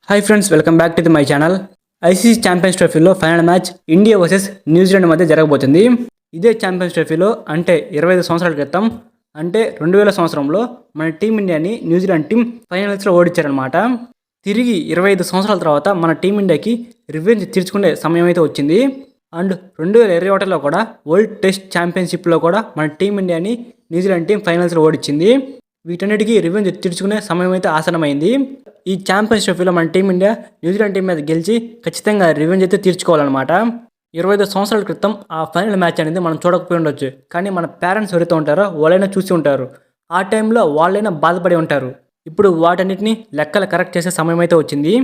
Hi friends, welcome back to my channel. ICC champions ట్రోఫీలో final match India versus New Zealand మధ్య జరగబోతుంది. ఇదే champions ట్రోఫీలో అంటే 25 సంవత్సరాల క్రితం అంటే 2000 సంవత్సరంలో మన టీమిండియాని న్యూజిలాండ్ టీం ఫైనల్స్లో ఓడించారనమాట. తిరిగి 25 సంవత్సరాల తర్వాత మన టీమిండియాకి రివెంజ్ తీర్చుకునే సమయం అయితే వచ్చింది. అండ్ 2021లో కూడా వరల్డ్ టెస్ట్ ఛాంపియన్షిప్లో కూడా మన టీమిండియాని న్యూజిలాండ్ టీం ఫైనల్స్లో ఓడించింది. వీటన్నిటికీ రివెంజ్ తీర్చుకునే సమయం అయితే ఆసనమైంది. ఈ ఛాంపియన్స్ ట్రోఫీలో మన టీమిండియా న్యూజిలాండ్ టీం మీద గెలిచి ఖచ్చితంగా రివెంజ్ అయితే తీర్చుకోవాలన్నమాట. 25 సంవత్సరాల క్రితం ఆ ఫైనల్ మ్యాచ్ అనేది మనం చూడకపోయి ఉండొచ్చు, కానీ మన పేరెంట్స్ ఎవరైతే ఉంటారో వాళ్ళైనా చూసి ఉంటారు. ఆ టైంలో వాళ్ళైనా బాధపడి ఉంటారు. ఇప్పుడు వాటన్నిటిని లెక్కలు కరెక్ట్ చేసే సమయం అయితే వచ్చింది.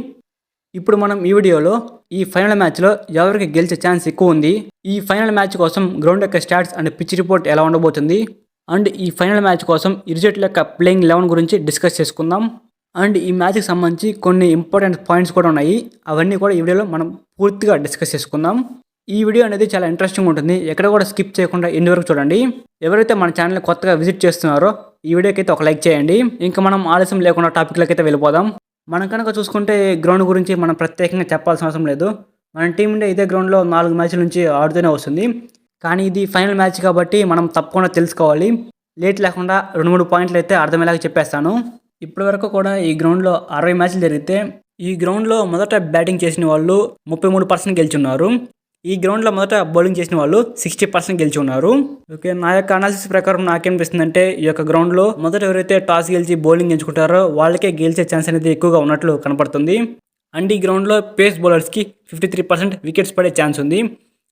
ఇప్పుడు మనం ఈ వీడియోలో ఈ ఫైనల్ మ్యాచ్లో ఎవరికి గెలిచే ఛాన్స్ ఎక్కువ ఉంది, ఈ ఫైనల్ మ్యాచ్ కోసం గ్రౌండ్ యొక్క స్టాట్స్ అండ్ పిచ్ రిపోర్ట్ ఎలా ఉండబోతుంది, అండ్ ఈ ఫైనల్ మ్యాచ్ కోసం ఇరు జట్ల యొక్క ప్లేయింగ్ 11 గురించి డిస్కస్ చేసుకుందాం. అండ్ ఈ మ్యాచ్కి సంబంధించి కొన్ని ఇంపార్టెంట్ పాయింట్స్ కూడా ఉన్నాయి. అవన్నీ కూడా ఈ వీడియోలో మనం పూర్తిగా డిస్కస్ చేసుకుందాం. ఈ వీడియో అనేది చాలా ఇంట్రెస్టింగ్ ఉంటుంది. ఎక్కడ కూడా స్కిప్ చేయకుండా ఎండ్ వరకు చూడండి. ఎవరైతే మన ఛానల్ కొత్తగా విజిట్ చేస్తున్నారో ఈ వీడియోకి అయితే ఒక లైక్ చేయండి. ఇంకా మనం ఆలస్యం లేకుండా టాపిక్లోకి అయితే వెళ్ళిపోదాం. మనం కనుక చూసుకుంటే గ్రౌండ్ గురించి మనం ప్రత్యేకంగా చెప్పాల్సిన అవసరం లేదు. మన టీమిండియా ఇదే గ్రౌండ్లో 4 మ్యాచ్ల నుంచి ఆడుతూనే వస్తుంది. కానీ ఇది ఫైనల్ మ్యాచ్ కాబట్టి మనం తప్పకుండా తెలుసుకోవాలి. లేట్ లేకుండా 2-3 పాయింట్లు అయితే అర్థమయ్యేలాగా చెప్పేస్తాను. ఇప్పటి వరకు కూడా ఈ గ్రౌండ్లో 60 మ్యాచ్లు జరిగితే ఈ గ్రౌండ్లో మొదట బ్యాటింగ్ చేసిన వాళ్ళు 33% గెలిచి ఉన్నారు. ఈ గ్రౌండ్లో మొదట బౌలింగ్ చేసిన వాళ్ళు 60% గెలిచి ఉన్నారు. ఓకే, నా యొక్క అనాలిసిస్ ప్రకారం నాకేమనిపిస్తుందంటే ఈ యొక్క గ్రౌండ్లో మొదట ఎవరైతే టాస్ గెలిచి బౌలింగ్ ఎంచుకుంటారో వాళ్ళకే గెలిచే ఛాన్స్ అనేది ఎక్కువగా ఉన్నట్లు కనపడుతుంది. అండ్ ఈ గ్రౌండ్లో పేస్ బౌలర్స్కి 53% వికెట్స్ పడే ఛాన్స్ ఉంది.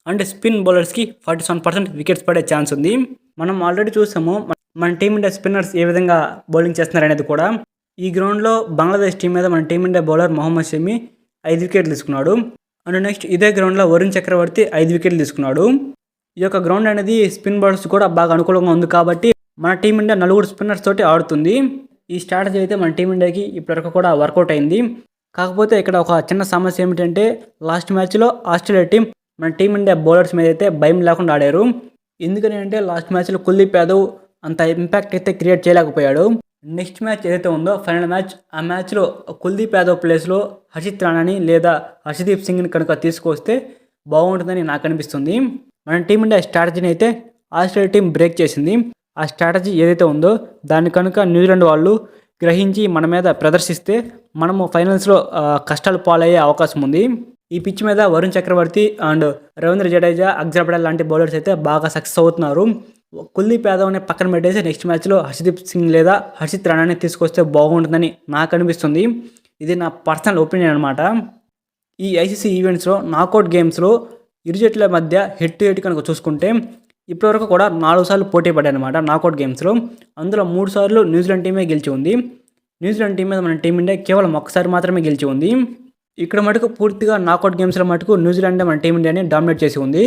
అండ్ స్పిన్ బౌలర్స్కి 47% వికెట్స్ పడే ఛాన్స్ ఉంది. మనం ఆల్రెడీ చూసాము మన టీమిండియా స్పిన్నర్స్ ఏ విధంగా బౌలింగ్ చేస్తున్నారు అనేది కూడా. ఈ గ్రౌండ్లో బంగ్లాదేశ్ టీం మీద మన టీమిండియా బౌలర్ మొహమ్మద్ షమి 5 వికెట్లు తీసుకున్నాడు. అండ్ నెక్స్ట్ ఇదే గ్రౌండ్లో వరుణ్ చక్రవర్తి 5 వికెట్లు తీసుకున్నాడు. ఈ యొక్క గ్రౌండ్ అనేది స్పిన్ బౌలర్స్ కూడా బాగా అనుకూలంగా ఉంది కాబట్టి మన టీమిండియా 4 స్పిన్నర్స్ తోటి ఆడుతుంది. ఈ స్ట్రాటజీ అయితే మన టీమిండియాకి ఇప్పటివరకు కూడా వర్కౌట్ అయింది. కాకపోతే ఇక్కడ ఒక చిన్న సమస్య ఏమిటంటే లాస్ట్ మ్యాచ్లో ఆస్ట్రేలియా టీం మన టీమిండియా బౌలర్స్ మీద అయితే భయం లేకుండా ఆడారు. ఎందుకని అంటే లాస్ట్ మ్యాచ్లో కుల్దీప్ యాదవ్ అంత ఇంపాక్ట్ అయితే క్రియేట్ చేయలేకపోయాడు. నెక్స్ట్ మ్యాచ్ ఏదైతే ఉందో ఫైనల్ మ్యాచ్, ఆ మ్యాచ్లో కుల్దీప్ యాదవ్ ప్లేస్లో హర్షిత్ రాణాని లేదా హర్షదీప్ సింగ్ని కనుక తీసుకొస్తే బాగుంటుందని నాకు అనిపిస్తుంది. మన టీమిండియా స్ట్రాటజీని అయితే ఆస్ట్రేలియా టీం బ్రేక్ చేసింది. ఆ స్ట్రాటజీ ఏదైతే ఉందో దాన్ని కనుక న్యూజిలాండ్ వాళ్ళు గ్రహించి మన మీద ప్రదర్శిస్తే మనము ఫైనల్స్లో కష్టాలు పాలయ్యే అవకాశం ఉంది. ఈ పిచ్ మీద వరుణ్ చక్రవర్తి అండ్ రవీంద్ర జడేజా, అక్షర్ పటేల్ లాంటి బౌలర్స్ అయితే బాగా సక్సెస్ అవుతున్నారు. కుల్దీప్ యాదవ్ని పక్కన పెట్టేసి నెక్స్ట్ మ్యాచ్లో హర్షదీప్ సింగ్ లేదా హర్షిత్ రాణాని తీసుకొస్తే బాగుంటుందని నాకు అనిపిస్తుంది. ఇది నా పర్సనల్ ఒపీనియన్ అనమాట. ఈ ఐసీసీ ఈవెంట్స్లో నాకౌట్ గేమ్స్లో ఇరు జట్ల మధ్య హెడ్ టు హెడ్ కనుక చూసుకుంటే ఇప్పటివరకు కూడా 4 సార్లు పోటీ పడ్డాయి అనమాట నాకౌట్ గేమ్స్లో. అందులో 3 సార్లు న్యూజిలాండ్ టీమే గెలిచి ఉంది. న్యూజిలాండ్ టీం మీద మన టీమిండియా కేవలం ఒక్కసారి మాత్రమే గెలిచి ఉంది. ఇక్కడ మటుకు పూర్తిగా నాకౌట్ గేమ్స్లో మటుకు న్యూజిలాండ్ మన టీమిండియాని డామినేట్ చేసి ఉంది.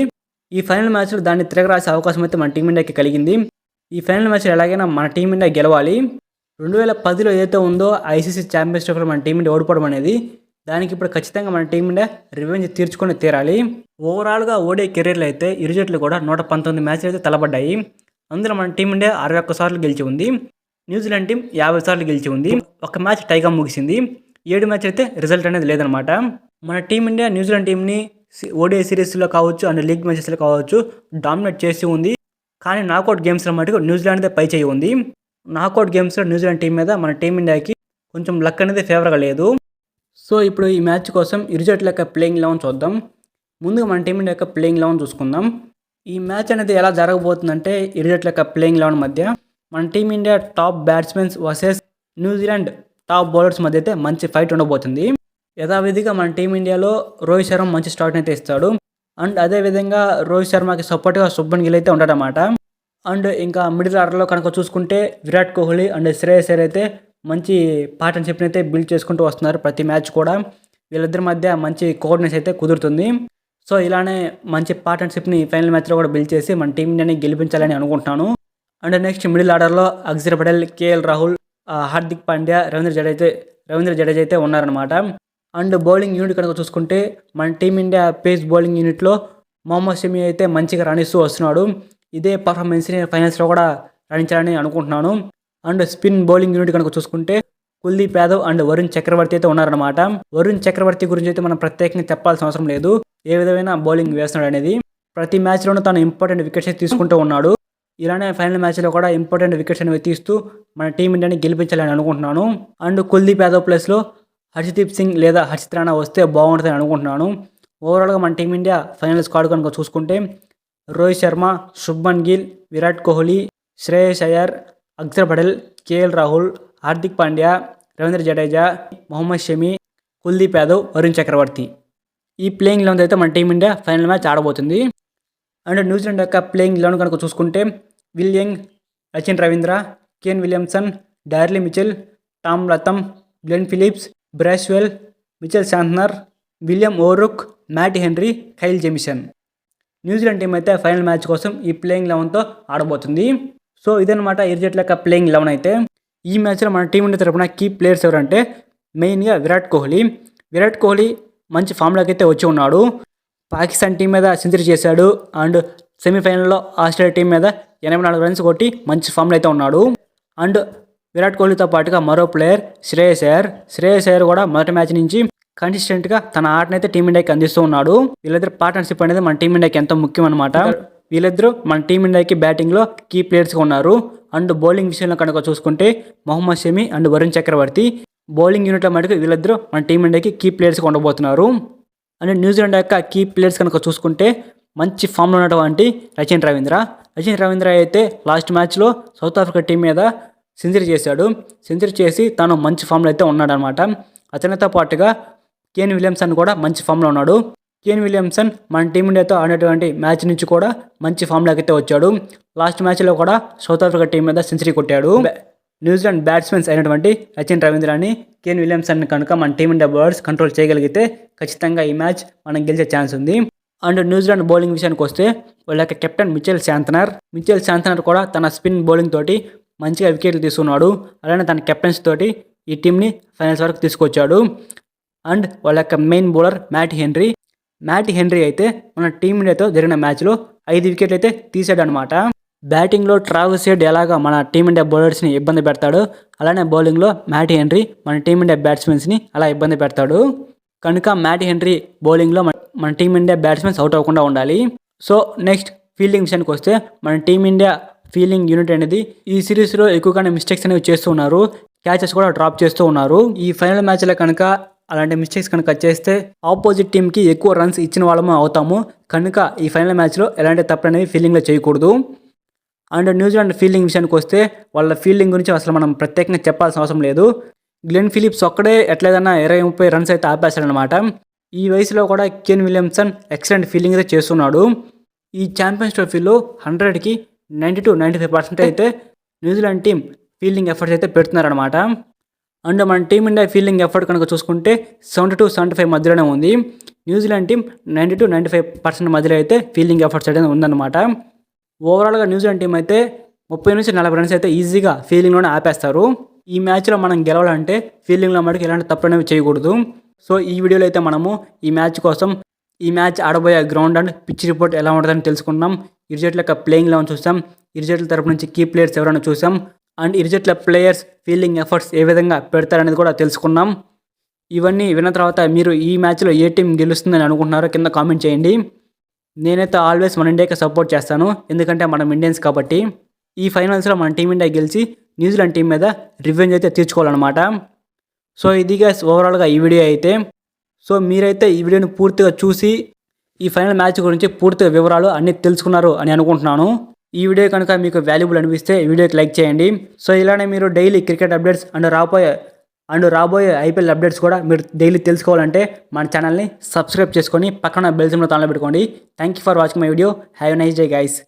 ఈ ఫైనల్ మ్యాచ్లో దాన్ని తిరగరాసే అవకాశం అయితే మన టీమిండియాకి కలిగింది. ఈ ఫైనల్ మ్యాచ్లో ఎలాగైనా మన టీమిండియా గెలవాలి. 2010లో ఏదైతే ఉందో ఐసీసీ ఛాంపియన్స్ ట్రోఫీలో మన టీమిండియా ఓడిపోవడం అనేది, దానికి ఇప్పుడు ఖచ్చితంగా మన టీమిండియా రివెంజ్ తీర్చుకొని తీరాలి. ఓవరాల్గా ఓడే కెరీర్లో అయితే ఇరు జట్లు కూడా 119 మ్యాచ్లు అయితే తలబడ్డాయి. అందులో మన టీమిండియా 61 సార్లు గెలిచి ఉంది. న్యూజిలాండ్ టీం 50 సార్లు గెలిచి ఉంది. ఒక మ్యాచ్ టైగా ముగిసింది. 7 మ్యాచ్ అయితే రిజల్ట్ అనేది లేదనమాట. మన టీమిండియా న్యూజిలాండ్ టీంని ఓడిఐ సిరీస్లో కావచ్చు అండ్ లీగ్ మ్యాచెస్లో కావచ్చు డామినేట్ చేసి ఉంది. కానీ నాకౌట్ గేమ్స్లో మటుకు న్యూజిలాండ్దే పై చేయి ఉంది. నాకౌట్ గేమ్స్లో న్యూజిలాండ్ టీం మీద మన టీమిండియాకి కొంచెం లక్ అనేది ఫేవర్గా లేదు. సో ఇప్పుడు ఈ మ్యాచ్ కోసం ఇరు జట్ల యొక్క ప్లేయింగ్ 11 చూద్దాం. ముందుగా మన టీమిండియా యొక్క ప్లేయింగ్ 11 చూసుకుందాం. ఈ మ్యాచ్ అనేది ఎలా జరగబోతుందంటే ఇరు జట్ల యొక్క ప్లేయింగ్ 11 మధ్య మన team India top batsmen versus New Zealand top bowlers మధ్య అయితే మంచి ఫైట్ ఉండబోతుంది. యథావిధిగా మన టీమిండియాలో రోహిత్ శర్మ మంచి స్టార్ట్ అయితే ఇస్తాడు. అండ్ అదేవిధంగా రోహిత్ శర్మకి సపోర్ట్గా శుభ్మన్ గిల్ అయితే ఉంటాడనమాట. అండ్ ఇంకా మిడిల్ ఆర్డర్లో కనుక చూసుకుంటే విరాట్ కోహ్లీ అండ్ శ్రేయస్ అయ్యర్ అయితే మంచి పార్ట్నర్షిప్ని అయితే బిల్డ్ చేసుకుంటూ వస్తున్నారు. ప్రతి మ్యాచ్ కూడా వీళ్ళిద్దరి మధ్య మంచి కోఆర్డినేషన్ అయితే కుదురుతుంది. సో ఇలానే మంచి పార్ట్నర్షిప్ని ఫైనల్ మ్యాచ్లో కూడా బిల్డ్ చేసి మన టీమిండియాని గెలిపించాలని అనుకుంటున్నాను. అండ్ నెక్స్ట్ మిడిల్ ఆర్డర్లో అక్షర్ పటేల్, కేఎల్ రాహుల్, హార్దిక్ పాండ్యా, రవీంద్ర జడేజా అయితే ఉన్నారనమాట. అండ్ బౌలింగ్ యూనిట్ కనుక చూసుకుంటే మన టీమిండియా పేస్ బౌలింగ్ యూనిట్లో మొహమ్మద్ షమి అయితే మంచిగా రాణిస్తూ వస్తున్నాడు. ఇదే పర్ఫార్మెన్స్ని ఫైనల్స్లో కూడా రాణించాలని అనుకుంటున్నాను. అండ్ స్పిన్ బౌలింగ్ యూనిట్ కనుక చూసుకుంటే కుల్దీప్ యాదవ్ అండ్ వరుణ్ చక్రవర్తి అయితే ఉన్నారనమాట. వరుణ్ చక్రవర్తి గురించి అయితే మనం ప్రత్యేకంగా చెప్పాల్సిన అవసరం లేదు. ఏ విధమైన బౌలింగ్ వేస్తున్నాడు అనేది. ప్రతి మ్యాచ్లోనూ తను ఇంపార్టెంట్ వికెట్స్ తీసుకుంటూ ఉన్నాడు. ఇలానే ఫైనల్ మ్యాచ్లో కూడా ఇంపార్టెంట్ వికెట్స్ అనేవి తీస్తూ మన టీమిండియాని గెలిపించాలని అనుకుంటున్నాను. అండ్ కుల్దీప్ యాదవ్ ప్లేస్లో హర్షదీప్ సింగ్ లేదా హర్షిత్ రాణా వస్తే బాగుంటుందని అనుకుంటున్నాను. ఓవరాల్గా మన టీమిండియా ఫైనల్ స్క్వాడ్ కనుక చూసుకుంటే రోహిత్ శర్మ, శుభ్మన్ గిల్, విరాట్ కోహ్లీ, శ్రేయస్ అయ్యర్, అక్షర్ పటేల్, కేఎల్ రాహుల్, హార్దిక్ పాండ్యా, రవీంద్ర జడేజా, మొహమ్మద్ షమి, కుల్దీప్ యాదవ్, వరుణ్ చక్రవర్తి. ఈ ప్లేయింగ్ 11 అయితే మన టీమిండియా ఫైనల్ మ్యాచ్ ఆడబోతుంది. అండ్ న్యూజిలాండ్ యొక్క ప్లేయింగ్ 11 కనుక చూసుకుంటే Will Young, Sachin Ravindra, Kane Williamson, Daryl Mitchell, Tom Latham, Glenn Phillips, Bracewell, Mitchell Santner, William O'Rourke, Matt Henry, Kyle Jamieson. New Zealand team అయితే ఫైనల్ మ్యాచ్ కోసం ఈ ప్లేయింగ్ 11తో ఆడబోతుంది. సో ఇదనమాట ఇరు జట్ల యొక్క ప్లేయింగ్ 11 అయితే. ఈ మ్యాచ్లో మన టీమిండియా తరపున కీ ప్లేయర్స్ ఎవరంటే మెయిన్గా విరాట్ కోహ్లీ. విరాట్ కోహ్లీ మంచి ఫామ్లోకి అయితే వచ్చి ఉన్నాడు. పాకిస్తాన్ టీం మీద సెంచరీ చేశాడు. అండ్ సెమీఫైనల్లో ఆస్ట్రేలియా టీం మీద 84 రన్స్ కొట్టి మంచి ఫామ్లో అయితే ఉన్నాడు. అండ్ విరాట్ కోహ్లీతో పాటుగా మరో ప్లేయర్ శ్రేయస్ అయ్యర్. శ్రేయస్ అయ్యర్ కూడా మొదటి మ్యాచ్ నుంచి కన్సిస్టెంట్గా తన ఆటనైతే టీమిండియాకి అందిస్తూ ఉన్నాడు. వీళ్ళిద్దరు పార్ట్నర్షిప్ అనేది మన టీమిండియాకి ఎంతో ముఖ్యం అనమాట. వీళ్ళిద్దరూ మన టీమిండియాకి బ్యాటింగ్లో కీ ప్లేయర్స్గా ఉన్నారు. అండ్ బౌలింగ్ విషయంలో కనుక చూసుకుంటే మొహమ్మద్ షమి అండ్ వరుణ్ చక్రవర్తి. బౌలింగ్ యూనిట్లో మటుకు వీళ్ళిద్దరూ మన టీమిండియాకి కీ ప్లేయర్స్గా ఉండబోతున్నారు. అండ్ న్యూజిలాండ్ యొక్క కీ ప్లేయర్స్ కనుక చూసుకుంటే మంచి ఫామ్లో ఉన్నటువంటి సచిన్ రవీంద్ర. సచిన్ రవీంద్ర అయితే లాస్ట్ మ్యాచ్లో సౌత్ ఆఫ్రికా టీం మీద సెంచరీ చేశాడు. సెంచరీ చేసి తను మంచి ఫామ్లో అయితే ఉన్నాడనమాట. అతనితో పాటుగా కేన్ విలియమ్సన్ కూడా మంచి ఫామ్లో ఉన్నాడు. కేన్ విలియమ్సన్ మన టీమిండియాతో ఆడినటువంటి మ్యాచ్ నుంచి కూడా మంచి ఫామ్లోకి అయితే వచ్చాడు. లాస్ట్ మ్యాచ్లో కూడా సౌత్ ఆఫ్రికా టీం మీద సెంచరీ కొట్టాడు. న్యూజిలాండ్ బ్యాట్స్మెన్స్ అయినటువంటి సచిన్ రవీంద్రని, కేన్ విలియమ్సన్ కనుక మన టీమిండియా బౌలర్స్ కంట్రోల్ చేయగలిగితే ఖచ్చితంగా ఈ మ్యాచ్ మనం గెలిచే ఛాన్స్ ఉంది. అండ్ న్యూజిలాండ్ బౌలింగ్ విషయానికి వస్తే వాళ్ళ యొక్క కెప్టెన్ మిచెల్ శాంతనర్ కూడా తన స్పిన్ బౌలింగ్ తోటి మంచిగా వికెట్లు తీసుకున్నాడు. అలానే తన కెప్టెన్స్ తోటి ఈ టీంని ఫైనల్స్ వరకు తీసుకొచ్చాడు. అండ్ వాళ్ళ యొక్క మెయిన్ బౌలర్ మ్యాట్ హెన్రీ అయితే మన టీమిండియాతో జరిగిన మ్యాచ్లో 5 వికెట్లు అయితే తీసాడు అనమాట. బ్యాటింగ్లో ట్రావిస్ హెడ్ ఎలాగా మన టీమిండియా బౌలర్స్ని ఇబ్బంది పెడతాడు, అలానే బౌలింగ్లో మ్యాట్ హెన్రీ మన టీమిండియా బ్యాట్స్మెన్స్ని అలా ఇబ్బంది పెడతాడు. కనుక మ్యాట్ హెన్రీ బౌలింగ్లో మన టీమిండియా బ్యాట్స్మెన్స్ అవుట్ అవ్వకుండా ఉండాలి. సో నెక్స్ట్ ఫీల్డింగ్ విషయానికి వస్తే మన టీమిండియా ఫీల్డింగ్ యూనిట్ అనేది ఈ సిరీస్లో ఎక్కువగానే మిస్టేక్స్ అనేవి చేస్తూ ఉన్నారు. క్యాచెస్ కూడా డ్రాప్ చేస్తూ ఉన్నారు. ఈ ఫైనల్ మ్యాచ్లో కనుక అలాంటి మిస్టేక్స్ కనుక చేస్తే ఆపోజిట్ టీంకి ఎక్కువ రన్స్ ఇచ్చిన వాళ్ళము అవుతాము. కనుక ఈ ఫైనల్ మ్యాచ్లో ఎలాంటి తప్పు అనేవి ఫీల్డింగ్లో చేయకూడదు. అండ్ న్యూజిలాండ్ ఫీల్డింగ్ విషయానికి వస్తే వాళ్ళ ఫీల్డింగ్ గురించి అసలు మనం ప్రత్యేకంగా చెప్పాల్సిన అవసరం లేదు. గ్లెన్ ఫిలిప్స్ ఒక్కడే ఎట్లేదన్నా 20-30 రన్స్ అయితే ఆపేశాడనమాట. ఈ వయసులో కూడా కేన్ విలియమ్సన్ ఎక్సలెంట్ ఫీల్డింగ్ అయితే చేస్తున్నాడు. ఈ ఛాంపియన్స్ ట్రోఫీలో 100కి 90-95% అయితే న్యూజిలాండ్ టీం ఫీల్డింగ్ ఎఫర్ట్స్ అయితే పెడుతున్నారనమాట. అండ్ మన టీమిండియా ఫీల్డింగ్ ఎఫర్ట్ కనుక చూసుకుంటే 70-75 మధ్యలోనే ఉంది. న్యూజిలాండ్ టీం 90-95% మధ్యలో అయితే ఫీల్డింగ్ ఎఫర్ట్స్ అయితే ఉందన్నమాట. ఓవరాల్గా న్యూజిలాండ్ టీం అయితే 30-40 రన్స్ అయితే ఈజీగా ఫీల్డింగ్లోనే ఆపేస్తారు. ఈ మ్యాచ్లో మనం గెలవాలంటే ఫీల్డింగ్లో మటుకు ఎలాంటి తప్పు అనేవి చేయకూడదు. సో ఈ వీడియోలో అయితే మనము ఈ మ్యాచ్ ఆడబోయే గ్రౌండ్ అండ్ పిచ్ రిపోర్ట్ ఎలా ఉంటుందని తెలుసుకున్నాం. ఇరు జట్ల యొక్క ప్లేయింగ్ 11 చూసాం. ఇరు జట్ల తరపు నుంచి కీ ప్లేయర్స్ ఎవరైనా చూసాం. అండ్ ఇరు జట్ల ప్లేయర్స్ ఫీల్డింగ్ ఎఫర్ట్స్ ఏ విధంగా పెడతారనేది కూడా తెలుసుకున్నాం. ఇవన్నీ విన్న తర్వాత మీరు ఈ మ్యాచ్లో ఏ టీం గెలుస్తుందని అనుకుంటున్నారో కింద కామెంట్ చేయండి. నేనైతే ఆల్వేస్ మన ఇండియాకి సపోర్ట్ చేస్తాను, ఎందుకంటే మనం ఇండియన్స్ కాబట్టి. ఈ ఫైనల్స్లో మన టీమిండియా గెలిచి న్యూజిలాండ్ టీం మీద రివెంజ్ అయితే తీర్చుకోవాలన్నమాట. సో ఇది గైస్ ఓవరాల్గా ఈ వీడియో అయితే. సో మీరైతే ఈ వీడియోని పూర్తిగా చూసి ఈ ఫైనల్ మ్యాచ్ గురించి పూర్తిగా వివరాలు అన్నీ తెలుసుకున్నారు అని అనుకుంటున్నాను. ఈ వీడియో కనుక మీకు వాల్యుబుల్ అనిపిస్తే ఈ వీడియోకి లైక్ చేయండి. సో ఇలానే మీరు డైలీ క్రికెట్ అప్డేట్స్ అండ్ రాబోయే ఐపీఎల్ అప్డేట్స్ కూడా మీరు డైలీ తెలుసుకోవాలంటే మన ఛానల్ని సబ్స్క్రైబ్ చేసుకొని పక్కన బెల్ సింబల్ ఆన్లో పెట్టుకోండి. Thank you for watching my video. Have a nice day guys.